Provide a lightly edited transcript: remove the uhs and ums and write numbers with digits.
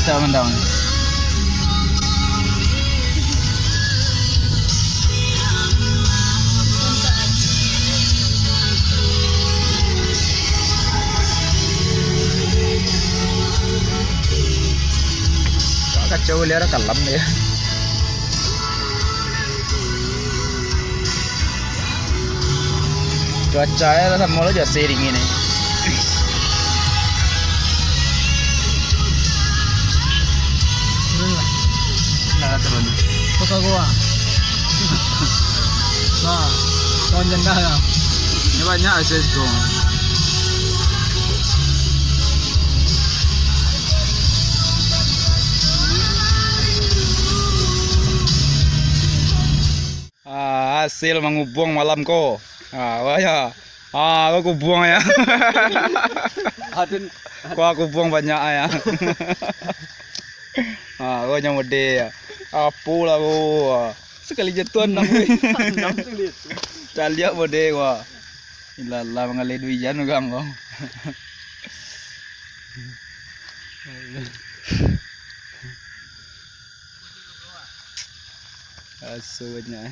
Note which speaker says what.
Speaker 1: Tak mendang. Kacau liara kalam dia. Cuaca ya sama lo jadi sering ini. Nah, turun.
Speaker 2: Pokok gua. Nah, kawan janda ya.
Speaker 1: Ini banyak akses gong. Hasil mengubung malam ko. Wah ya. Aku buang ya.
Speaker 2: Adin.
Speaker 1: Aku buang banyak ya. Kau nyamode ya. Apu lah ko. Sekali jatuhan nang. Calia mode ko. Ilala mengalih duijan ugang ko. Asuhnya.